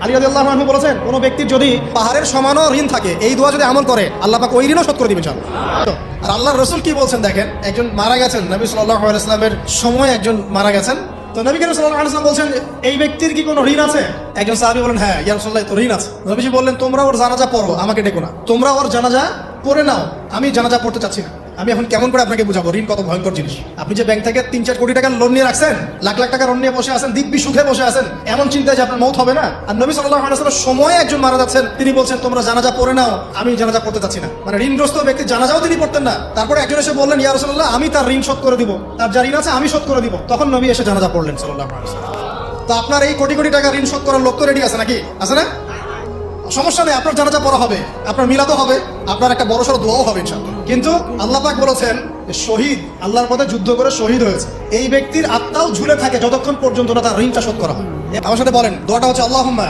আলী রাদিয়াল্লাহু আনহু বলেছেন, কোনো ব্যক্তির যদি পাহাড়ের সমানও ঋণ থাকে, এই দোয়া যদি আমল করে, আল্লাহ পাক ওই ঋণও শোধ করে দিবেন ইনশাআল্লাহ। আর আল্লাহর রাসূল কি বলছেন দেখেন, একজন মারা গেছেন, নবী সাল্লাল্লাহু আলাইহি ওয়াসাল্লামের সময় একজন মারা গেছেন। তো নবী করিম সাল্লাল্লাহু আলাইহি ওয়াসাল্লাম বলছেন, এই ব্যক্তির কি কোনো ঋণ আছে? একজন সাহাবী বলেন, হ্যাঁ ইয়া রাসূলুল্লাহ, তো ঋণ আছে। নবীজি বললেন, তোমরা ওর জানাজা পড়ো, আমাকে ডেকো না, তোমরা ওর জানাজা পড়ে নাও, আমি জানাজা পড়তে চাচ্ছি না। আমি এখন কেমন করে আপনাকে বুঝাবো ঋণ কত ভয়ঙ্কর জিনিস? আপনি যে ব্যাংক থেকে 3-4 কোটি টাকার লোন নিয়ে রাখছেন, লাখ লাখ টাকা লোন নিয়ে বসে আছেন, দিব্যি সুখে বসে আছেন, এমন চিন্তায় যে আপনার মৌত হবে না। আর নবী সাল্লাল্লাহু আলাইহি ওয়াসাল্লাম সময়ে একজন মারা যাচ্ছেন, তিনি বলছেন তোমরা জানাজা পড়ে নাও, আমি জানাজা পড়তে চাচ্ছি না। মানে ঋণগ্রস্ত ব্যক্তি জানাজাও তিনি পড়তেন না। তারপরে একজন এসে বললেন, ইয়া রাসূলুল্লাহ, আমি তার ঋণ শোধ করে দিব, তার যা ঋণ আছে আমি শোধ করে দিব। তখন নবী এসে জানাজা পড়লেন সাল্লাল্লাহু আলাইহি ওয়াসাল্লাম। তো আপনার এই কোটি কোটি টাকা ঋণ শোধ করার লোক তো রেডি আছে নাকি? আছে না? সমস্যা নেই, আপনার জানাজা পড়া হবে, আপনার মিলাদও হবে, আপনার একটা বড় সড়ো দোয়াও হবে ইনশাআল্লাহ। কিন্তু আল্লাহ পাক বলেছেন, শহীদ আল্লাহর পথে যুদ্ধ করে শহীদ হয়েছে, এই ব্যক্তির আত্মাও ঝুলে থাকে যতক্ষণ পর্যন্ত না তার ঋণটা শোধ করা হয়। আমার সাথে বলেন, দোয়াটা হচ্ছে আল্লাহুম্মা